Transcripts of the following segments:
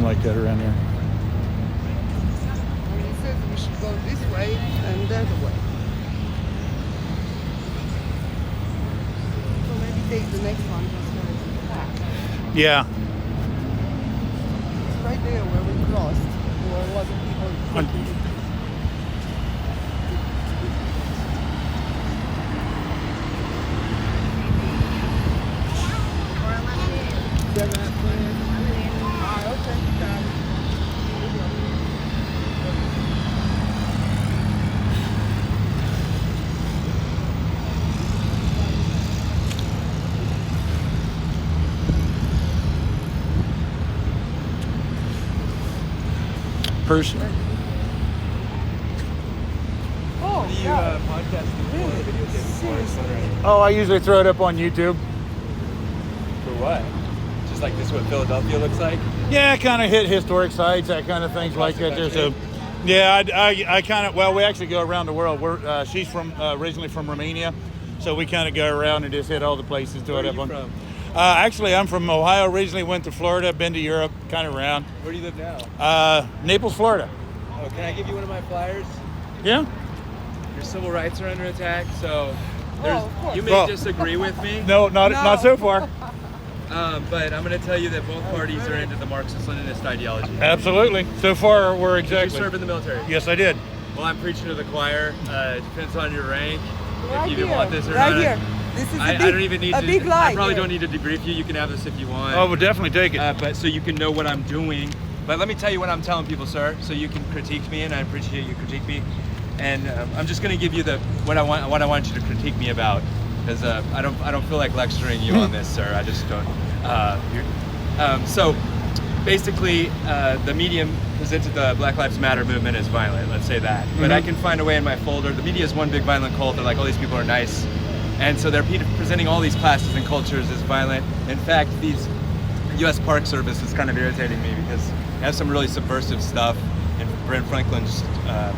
like that around here. He says we should go this way and the other way. So maybe take the next one just so it's back. Yeah. It's right there where we crossed. Where a lot of people taking it. Okay, got it. Person. Oh, Do you yeah. podcast before, videotape before, etc.? Oh, I usually throw it up on YouTube. For what? Just like this, what Philadelphia looks like? Yeah, kind of hit historic sites, that kind of things like that. There's a, country? yeah, I kind of, well, we actually go around the world. She's from originally from Romania, so we kind of go around and just hit all the places. Where are you from? Actually, I'm from Ohio. Originally went to Florida, been to Europe, kind of around. Where do you live now? Naples, Florida. Oh, can I give you one of my flyers? Yeah. Your civil rights are under attack, so of course. you may Well- disagree with me. No, not so far. But I'm going to tell you that both parties are into the Marxist-Leninist ideology. Absolutely. So far, we're Did you exactly. serve in the military? Yes, I did. Well, I'm preaching to the choir. It depends on your rank. Right if you even here, want this or right not. here. This is I don't even need a to. big lie I probably here. don't need to debrief you. You can have this if you want. Oh, we'll definitely take it. But so you can know what I'm doing. But let me tell you what I'm telling people, sir, so you can critique me, and I appreciate you critique me. And I'm just going to give you what I want you to critique me about, because I don't feel like lecturing you on this, sir. I just don't. So basically, the media presented the Black Lives Matter movement as violent. Let's say that. But I can find a way in my folder. The media is one big violent cult. They're like, all these people are nice. And so they're presenting all these classes and cultures as violent. In fact, these U.S. Park Service is kind of irritating me because they have some really subversive stuff in Brent Franklin's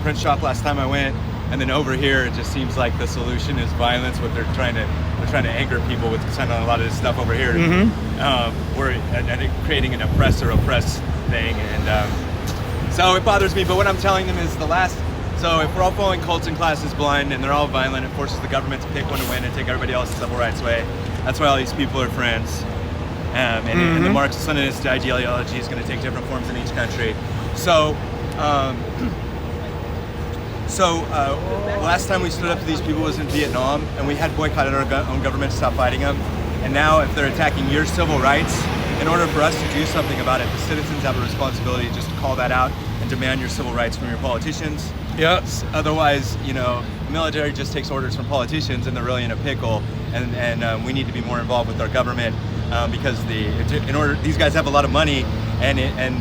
print shop last time I went. And then over here, it just seems like the solution is violence. What they're trying to anger people with sending a lot of this stuff over here. We're creating an oppressor-oppressed thing. And so it bothers me. But what I'm telling them is so if we're all following cults and classes blind and they're all violent, it forces the government to pick one to win and take everybody else's civil rights away. That's why all these people are friends. And the Marxist-Leninist ideology is going to take different forms in each country. So, last time we stood up to these people was in Vietnam, and we had boycotted our own government to stop fighting them. And now if they're attacking your civil rights, in order for us to do something about it, the citizens have a responsibility just to call that out and demand your civil rights from your politicians. Yes. Otherwise, the military just takes orders from politicians, and they're really in a pickle. And we need to be more involved with our government because these guys have a lot of money, and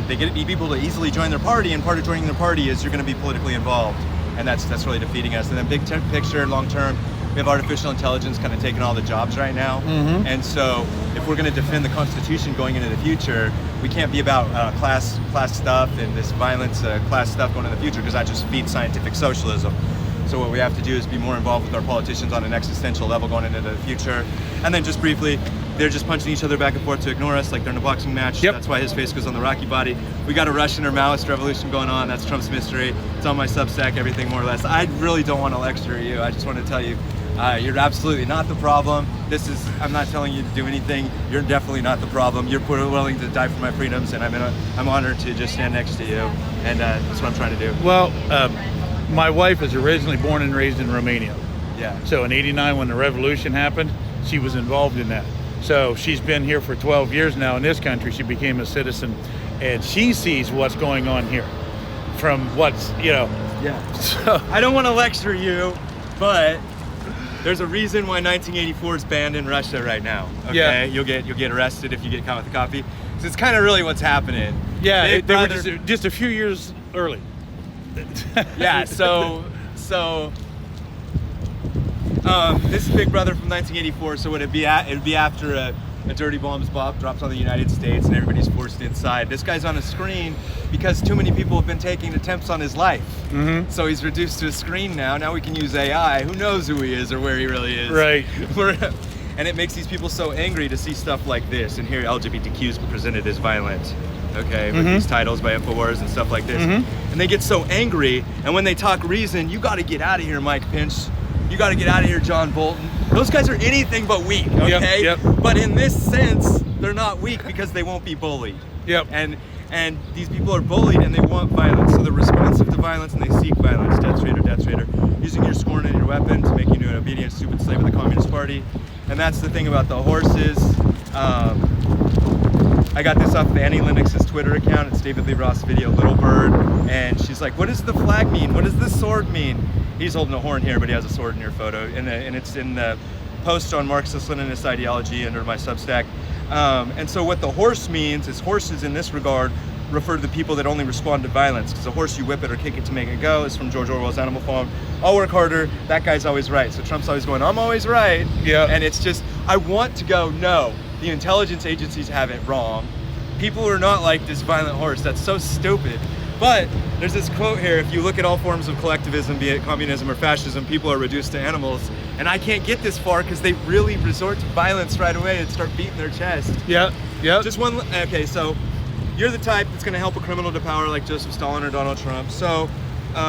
they get people to easily join their party. And part of joining their party is you're going to be politically involved, and that's really defeating us. And then big picture, long term, we have artificial intelligence kind of taking all the jobs right now. And so if we're going to defend the Constitution going into the future, we can't be about class stuff and this violence, class stuff going in the future, because that just feeds scientific socialism. So what we have to do is be more involved with our politicians on an existential level going into the future. And then just briefly, they're just punching each other back and forth to ignore us like they're in a boxing match. Yep. That's why his face goes on the Rocky body. We got a Russian or Maoist revolution going on. That's Trump's mystery. It's on my Substack, everything more or less. I really don't want to lecture you. I just want to tell you, you're absolutely not the problem. I'm not telling you to do anything. You're definitely not the problem. You're willing to die for my freedoms, and I'm honored to just stand next to you. And that's what I'm trying to do. Well, my wife is originally born and raised in Romania. Yeah. So in '89, when the revolution happened, she was involved in that. So she's been here for 12 years now in this country. She became a citizen, and she sees what's going on here from what's, Yeah. So, I don't want to lecture you, but there's a reason why 1984 is banned in Russia right now. Okay, Yeah. You'll get arrested if you get caught with a copy. So it's kind of really what's happening. yeah, they were Brother- just a few years early. Yeah. So this is Big Brother from 1984. So it'd be after a dirty bombs drops on the United States and everybody's forced inside. This guy's on a screen because too many people have been taking attempts on his life. So he's reduced to a screen now. Now we can use AI. Who knows who he is or where he really is? Right. And it makes these people so angry to see stuff like this and hear LGBTQs presented as violent. okay, with these titles by InfoWars and stuff like this. And they get so angry, and when they talk reason, you gotta get out of here, Mike Pinch. You gotta get out of here, John Bolton. Those guys are anything but weak, okay? Yep. But in this sense, they're not weak because they won't be bullied. Yep. And these people are bullied and they want violence, so they're responsive to violence and they seek violence. Death traitor, using your scorn and your weapon to make you an obedient, stupid slave of the Communist Party. And that's the thing about the horses. I got this off of Annie Lennox's Twitter account. It's David Lee Roth's video, Little Bird. And she's like, what does the flag mean? What does the sword mean? He's holding a horn here, but he has a sword in your photo. And it's in the post on Marxist-Leninist ideology under my Substack. And so what the horse means is horses in this regard refer to the people that only respond to violence, because a horse, you whip it or kick it to make it go. It's from George Orwell's Animal Farm. I'll work harder, that guy's always right. So Trump's always going, I'm always right. Yeah. And it's just, I want to go, no, the intelligence agencies have it wrong. People are not like this violent horse. That's so stupid. But there's this quote here, if you look at all forms of collectivism, be it communism or fascism, people are reduced to animals. And I can't get this far because they really resort to violence right away and start beating their chest. Yeah. Just one, okay, so you're the type that's gonna help a criminal to power like Joseph Stalin or Donald Trump. So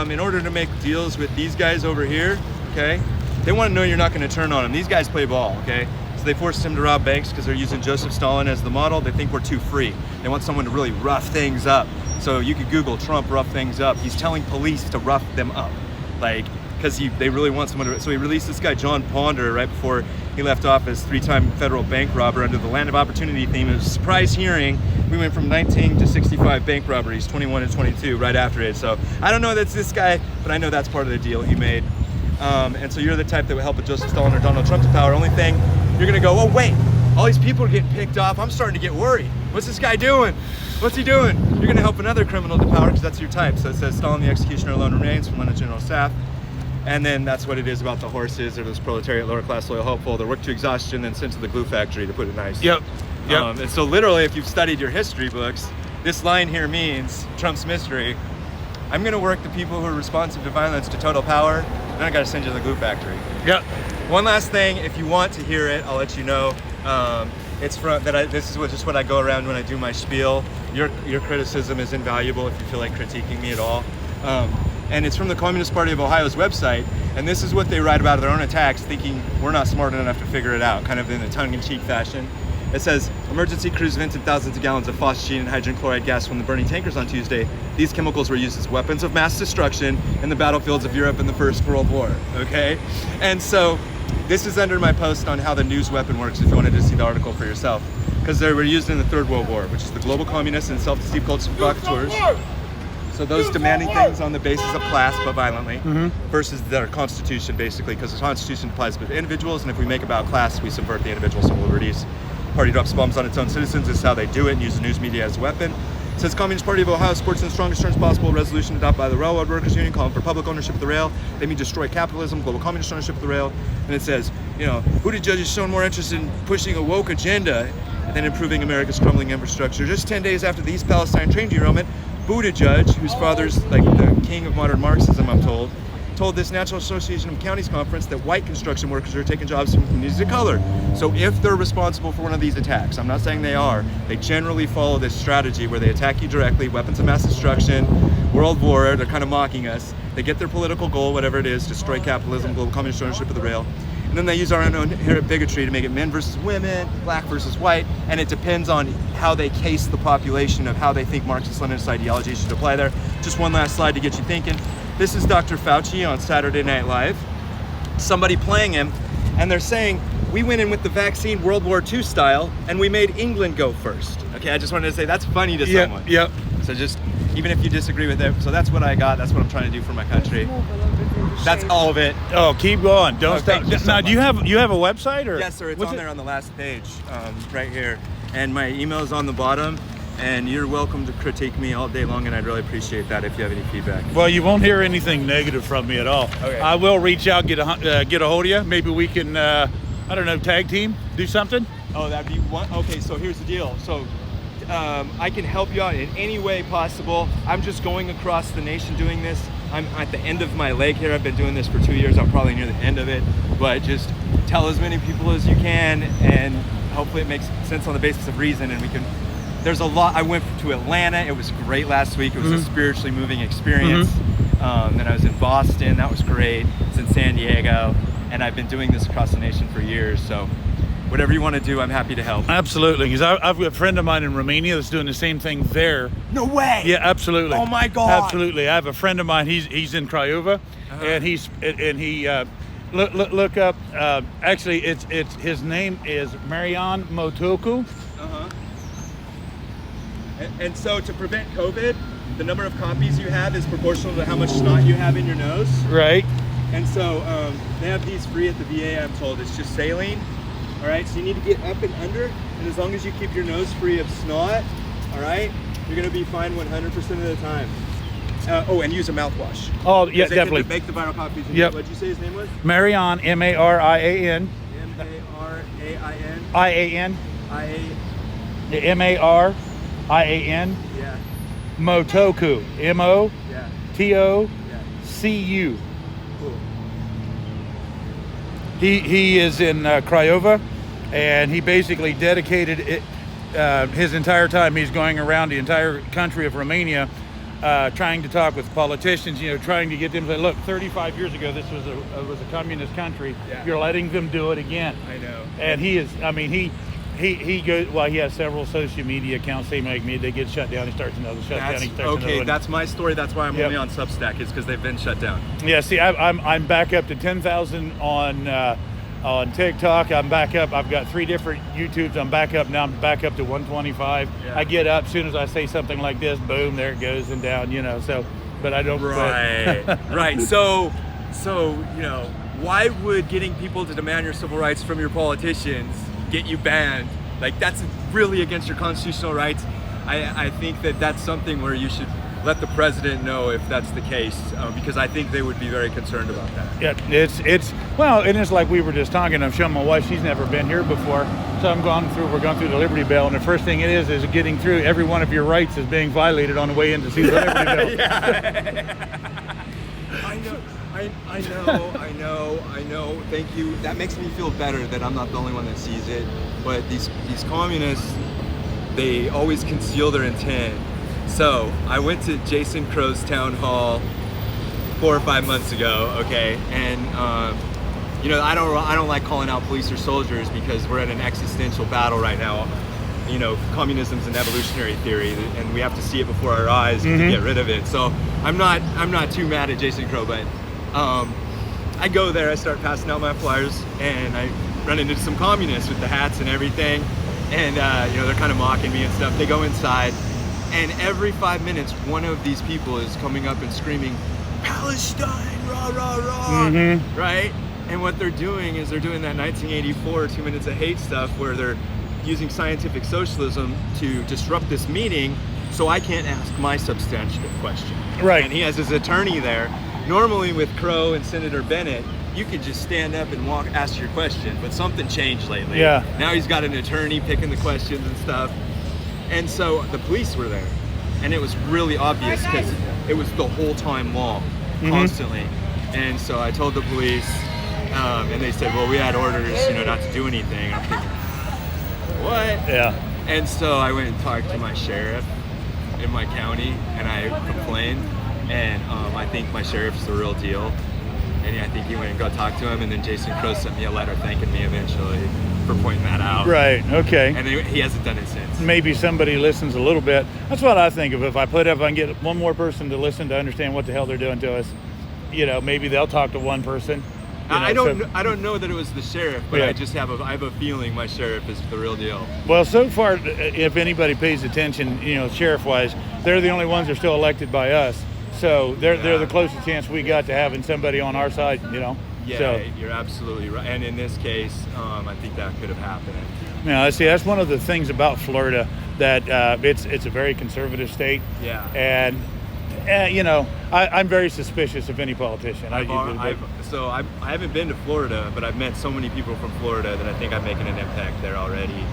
in order to make deals with these guys over here, okay, they wanna know you're not gonna turn on them. These guys play ball, okay? So they forced him to rob banks because they're using Joseph Stalin as the model. They think we're too free. They want someone to really rough things up. So you could Google Trump rough things up. He's telling police to rough them up. Like, because they really want someone to, so he released this guy, John Ponder, right before he left office, 3-time federal bank robber under the Land of Opportunity theme. It was a surprise hearing. We went from 19 to 65 bank robberies, 21 and 22 right after it. So I don't know that's this guy, but I know that's part of the deal he made. And so you're the type that would help with Joseph Stalin or Donald Trump to power. Only thing, you're gonna go, oh wait, all these people are getting picked off. I'm starting to get worried. What's this guy doing? What's he doing? You're gonna help another criminal to power because that's your type. So it says Stalin the executioner alone remains from Lieutenant General Staff. And then that's what it is about the horses. They're this proletariat, lower class, loyal, hopeful. They're worked to exhaustion, then sent to the glue factory, to put it nice. Yep. And so literally, if you've studied your history books, this line here means, Trump's mystery, I'm gonna work the people who are responsive to violence to total power, then I gotta send you to the glue factory. Yep. One last thing, if you want to hear it, I'll let you know. It's from this is just what I go around when I do my spiel. Your criticism is invaluable if you feel like critiquing me at all. And it's from the Communist Party of Ohio's website, and this is what they write about their own attacks, thinking we're not smart enough to figure it out, kind of in a tongue-in-cheek fashion. It says, emergency crews vented thousands of gallons of phosgene and hydrogen chloride gas from the burning tankers on Tuesday. These chemicals were used as weapons of mass destruction in the battlefields of Europe in the First World War, okay? And so, this is under my post on how the news weapon works if you wanted to see the article for yourself. Because they were used in the Third World War, which is the global communists and self-deceived cults of provocateurs. So those demanding things on the basis of class, but violently, versus their constitution, basically, because the constitution applies to individuals, and if we make about class, we subvert the individual civil liberties. Party drops bombs on its own citizens. This is how they do it, and use the news media as a weapon. It says Communist Party of Ohio supports in the strongest terms possible resolution adopted by the Railroad Workers Union calling for public ownership of the rail. They mean destroy capitalism, global communist ownership of the rail. And it says, you know, Buttigieg has shown more interest in pushing a woke agenda than improving America's crumbling infrastructure. Just 10 days after the East Palestine train derailment, Buttigieg, whose father's like the king of modern Marxism, I'm told this National Association of Counties conference that white construction workers are taking jobs from communities of color. So if they're responsible for one of these attacks, I'm not saying they are, they generally follow this strategy where they attack you directly, weapons of mass destruction, world war, they're kind of mocking us. They get their political goal, whatever it is, destroy capitalism, global communist ownership of the rail. And then they use our own inherent bigotry to make it men versus women, black versus white, and it depends on how they case the population of how they think Marxist-Leninist ideology should apply there. Just one last slide to get you thinking. This is Dr. Fauci on Saturday Night Live. Somebody playing him, and they're saying, we went in with the vaccine World War II style, and we made England go first. Okay, I just wanted to say that's funny to someone. Yep. So just, even if you disagree with it, so that's what I got, that's what I'm trying to do for my country. That's all of it. Oh, keep going. Don't stop. thank you so Now, do you much. have a website or? Yes, sir. It's What's on it? there on the last page, right here. And my email is on the bottom. And you're welcome to critique me all day long, and I'd really appreciate that if you have any feedback. Well, you won't hear anything negative from me at all. Okay. I will reach out, get a hold of you. Maybe we can, I don't know, tag team, do something. Oh, that'd be one. Okay, so here's the deal. So I can help you out in any way possible. I'm just going across the nation doing this. I'm at the end of my leg here. I've been doing this for 2 years. I'm probably near the end of it. But just tell as many people as you can, and hopefully it makes sense on the basis of reason, and we can there's a lot. I went to Atlanta. It was great last week. It was a spiritually moving experience. Then I was in Boston. That was great. It's in San Diego, and I've been doing this across the nation for years. So whatever you want to do, I'm happy to help. Absolutely, because I've got a friend of mine in Romania that's doing the same thing there. No way. Yeah, absolutely. Oh my God. Absolutely. I have a friend of mine. He's in Craiova, and he look up. Actually, it's his name is Marian Motoku. And so to prevent COVID, the number of copies you have is proportional to how much snot you have in your nose. Right. And so they have these free at the VA, I'm told. It's just saline. All right, so you need to get up and under, and as long as you keep your nose free of snot, all right, you're gonna be fine 100% of the time. And use a mouthwash. Oh, yeah, They definitely. can make the viral copies. Yep. What'd you say his name was? Marian, M-A-R-I-A-N. M-A-R-A-I-N. I-A-N. I-A. M-A-R-I-A-N. Yeah. Motoku. Yeah. M-O-T-O-C-U. Yeah. Cool. He is in Craiova, and he basically dedicated it, his entire time. He's going around the entire country of Romania, trying to talk with politicians. Trying to get them to say, look, 35 years ago, this was a communist country. Yeah. You're letting them do it again. I know. And he is. I mean, he goes. Well, he has several social media accounts. They get shut down. He starts another shutdown. He starts another one. That's my story. That's why I'm only on Substack. Is because they've been shut down. Yeah. See, I'm back up to 10,000 on TikTok. I'm back up. I've got 3 different YouTubes. I'm back up now. I'm back up to 125. Yeah. I get up as soon as I say something like this. Boom, there it goes and down. So, but I don't. Right. Right. So why would getting people to demand your civil rights from your politicians get you banned? Like, that's really against your constitutional rights. I think that's something where you should let the president know if that's the case, because I think they would be very concerned about that. Yeah, it's well, and it's like we were just talking. I'm showing my wife; she's never been here before, so we're going through the Liberty Bell, and the first thing it is getting through. Every one of your rights is being violated on the way in to see the Liberty Bell. I know. Thank you. That makes me feel better that I'm not the only one that sees it. But these communists, they always conceal their intent. So I went to Jason Crow's town hall 4 or 5 months ago, okay, and I don't like calling out police or soldiers because we're in an existential battle right now. Communism's an evolutionary theory, and we have to see it before our eyes to get rid of it. So I'm not too mad at Jason Crow, but I go there, I start passing out my flyers, and I run into some communists with the hats and everything, and they're kind of mocking me and stuff. They go inside. And every 5 minutes, one of these people is coming up and screaming, "Palestine, rah, rah, rah," right? And what they're doing is they're doing that 1984 2 Minutes of Hate stuff where they're using scientific socialism to disrupt this meeting so I can't ask my substantive question. Right. And he has his attorney there. Normally with Crow and Senator Bennett, you could just stand up and ask your question, but something changed lately. Yeah. Now he's got an attorney picking the questions and stuff. And so the police were there, and it was really obvious because it was the whole time long, constantly. And so I told the police, and they said, well, we had orders, not to do anything. I'm thinking, what? Yeah. And so I went and talked to my sheriff in my county, and I complained, and I think my sheriff's the real deal. And I think he went and go talk to him, and then Jason Crow sent me a letter thanking me eventually for pointing that out. Right, okay. And he hasn't done it since. Maybe somebody listens a little bit. That's what I think of. If I can get one more person to listen to understand what the hell they're doing to us, maybe they'll talk to one person. I don't know that it was the sheriff, but I just have a feeling my sheriff is the real deal. Well, so far, if anybody pays attention, sheriff-wise, they're the only ones that are still elected by us. So they're the closest chance we got to having somebody on our side, Yeah, so. You're absolutely right. And in this case, I think that could have happened. Yeah, see, that's one of the things about Florida, that it's a very conservative state. Yeah. And I'm very suspicious of any politician. I haven't been to Florida, but I've met so many people from Florida that I think I'm making an impact there already.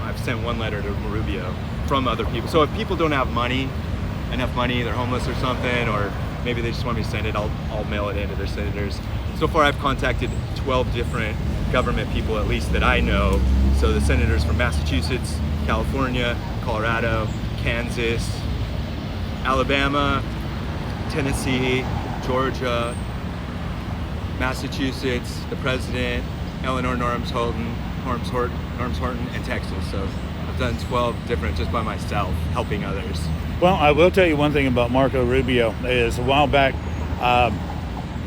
I've sent one letter to Rubio from other people. So if people don't have enough money, they're homeless or something, or maybe they just want me to send it, I'll mail it in to their senators. So far I've contacted 12 different government people, at least that I know. So the senators from Massachusetts, California, Colorado, Kansas, Alabama, Tennessee, Georgia, Massachusetts, the president, Eleanor Norms Horton, and Texas. So I've done 12 different just by myself, helping others. Well, I will tell you one thing about Marco Rubio is a while back,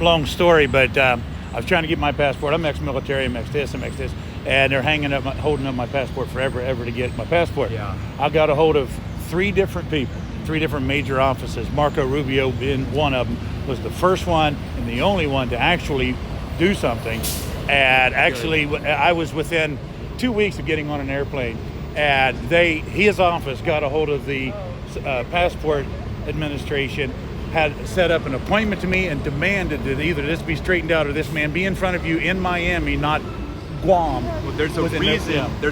long story, but I was trying to get my passport. I'm ex-military, I'm ex-this, and they're holding up my passport forever to get my passport. Yeah. I got a hold of 3 different people, 3 different major offices. Marco Rubio being one of them was the first one and the only one to actually do something. And actually, I was within 2 weeks of getting on an airplane, and his office got a hold of the passport administration, had set up an appointment to me and demanded that either this be straightened out or this man be in front of you in Miami, not Guam. Well, there's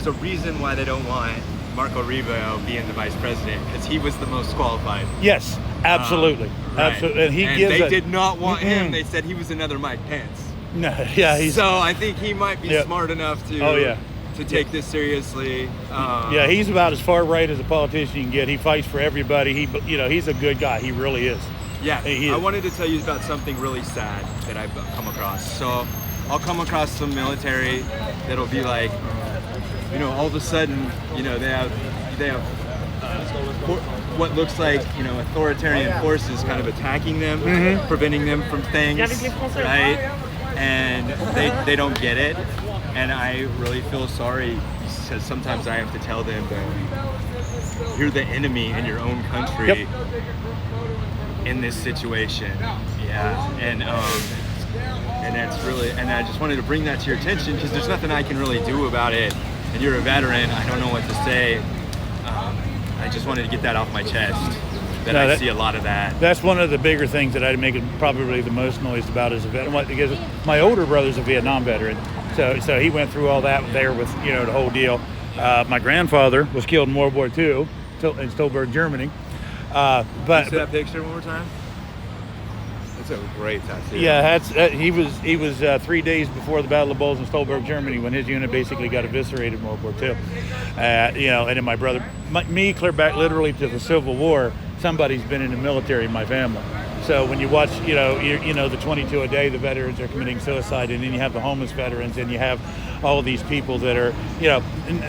a reason why they don't want Marco Rubio being the vice president, because he was the most qualified. Yes, absolutely, right. absolutely. And they did not want him. They said he was another Mike Pence. No, yeah, so I think he might be smart enough to take this seriously. Yeah, he's about as far right as a politician you can get. He fights for everybody. He's a good guy. He really is. Yeah, I wanted to tell you about something really sad that I've come across. So I'll come across some military that'll be like, all of a sudden, they have what looks like, authoritarian forces kind of attacking them, preventing them from things, right? And they don't get it. And I really feel sorry, because sometimes I have to tell them that you're the enemy in your own country in this situation. Yeah, and that's really, and I just wanted to bring that to your attention, because there's nothing I can really do about it. And you're a veteran, I don't know what to say. I just wanted to get that off my chest. I see a lot of that. That's one of the bigger things that I make it probably the most noise about as a veteran, because my older brother's a Vietnam veteran, so he went through all that there with the whole deal. My grandfather was killed in World War II in Stolberg, Germany. Can you see that picture one more time? That's a great tattoo. Yeah, he was 3 days before the Battle of Bulls in Stolberg, Germany, when his unit basically got eviscerated in World War II. And then my brother, me clear back literally to the Civil War. Somebody's been in the military in my family. So when you watch, the 22 a day, the veterans are committing suicide, and then you have the homeless veterans, and you have all these people that are,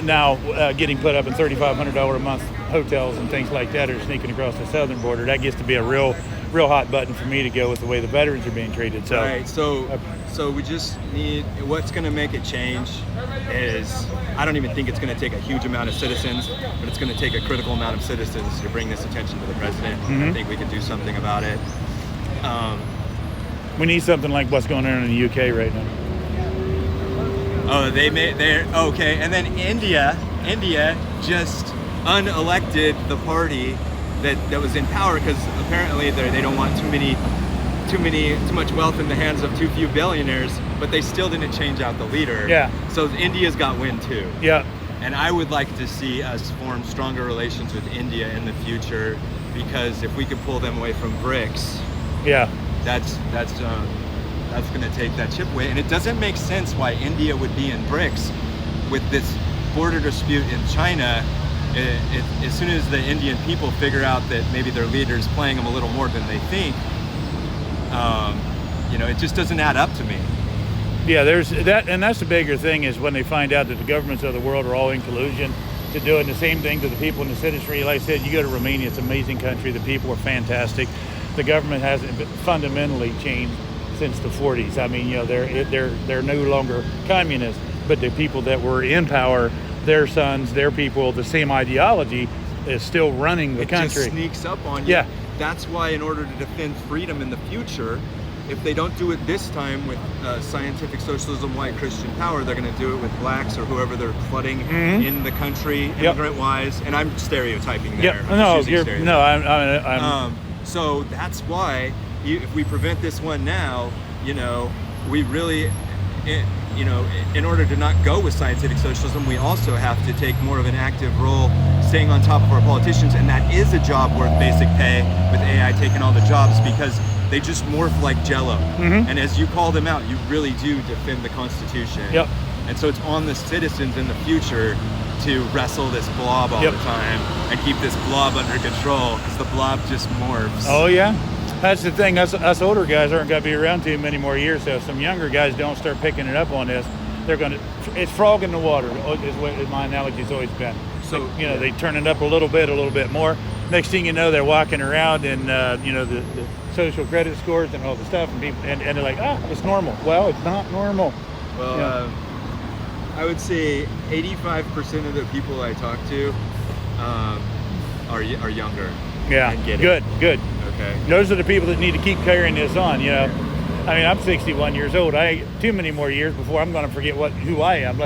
now getting put up in $3,500 a month hotels and things like that, are sneaking across the southern border. That gets to be a real hot button for me to go with the way the veterans are being treated. So, right. So we just need, what's going to make it change is, I don't even think it's going to take a huge amount of citizens, but it's going to take a critical amount of citizens to bring this attention to the president. I think we can do something about it. We need something like what's going on in the UK right now. Oh, they're okay. And then India just unelected the party that was in power, because apparently they don't want too much wealth in the hands of too few billionaires, but they still didn't change out the leader. Yeah. So India's got wind too. Yeah. And I would like to see us form stronger relations with India in the future, because if we could pull them away from BRICS, that's going to take that chip away. And it doesn't make sense why India would be in BRICS with this border dispute in China. As soon as the Indian people figure out that maybe their leader's playing them a little more than they think, it just doesn't add up to me. Yeah, there's that, and that's the bigger thing, is when they find out that the governments of the world are all in collusion to doing the same thing to the people in the citizenry. Like I said, you go to Romania, it's an amazing country. The people are fantastic. The government hasn't fundamentally changed since the 40s. I mean, they're no longer communist, but the people that were in power, their sons, their people, the same ideology is still running the country. It just sneaks up on you. Yeah. That's why, in order to defend freedom in the future, if they don't do it this time with scientific socialism, white Christian power, they're going to do it with blacks or whoever they're flooding in the country, immigrant-wise. And I'm stereotyping there. So that's why, if we prevent this one now, we really, in order to not go with scientific socialism, we also have to take more of an active role, staying on top of our politicians, and that is a job worth basic pay, with AI taking all the jobs, because they just morph like Jello. And as you call them out, you really do defend the Constitution. And so it's on the citizens in the future to wrestle this blob all Yep. the time and keep this blob under control, because the blob just morphs. Oh yeah, that's the thing. Us older guys aren't going to be around too many more years. So if some younger guys don't start picking it up on this, they're going to. It's frog in the water. Is what my analogy's always been. So, you know, they turn it up a little bit more. Next thing you know, they're walking around and you know, the social credit scores and all the stuff, and people, and they're like, it's normal. Well, it's not normal. Well, Yeah. I would say 85% of the people I talk to are younger. Yeah, and get it. good. Okay. Those are the people that need to keep carrying this on. You know, I mean, I'm 61 years old. Too many more years before I'm going to forget who I am.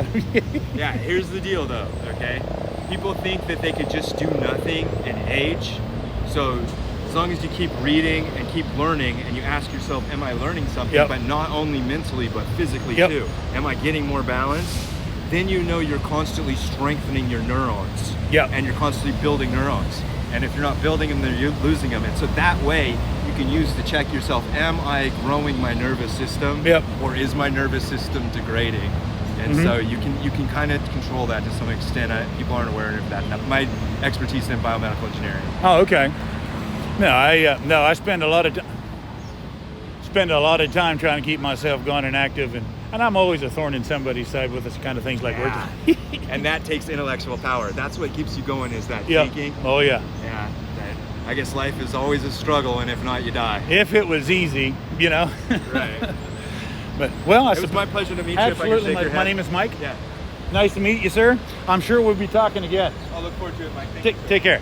Yeah, here's the deal though, okay? People think that they could just do nothing and age. So as long as you keep reading and keep learning and you ask yourself, am I learning something? Yep. But not only mentally, but physically Yep. too. Am I getting more balance? Then you know you're constantly strengthening your neurons. Yep. And you're constantly building neurons. And if you're not building them, then you're losing them. And so that way you can use to check yourself, am I growing my nervous system? Yep. Or is my nervous system degrading? And Mhm. so you can kind of control that to some extent. People aren't aware of that. My expertise is in biomedical engineering. Oh, okay. No, I spend a lot of time trying to keep myself going and active, and I'm always a thorn in somebody's side with this kind of things like we're doing. And that takes intellectual power. That's what keeps you going, is that Yeah. thinking. Oh yeah. Yeah. I guess life is always a struggle, and if not, you die. If it was easy, you know. Right. But well, It was my pleasure to meet you. If I could absolutely. shake your My hand. name is Mike. Yeah. Nice to meet you, sir. I'm sure we'll be talking again. I'll look forward to it, Mike. Thank you. Take care.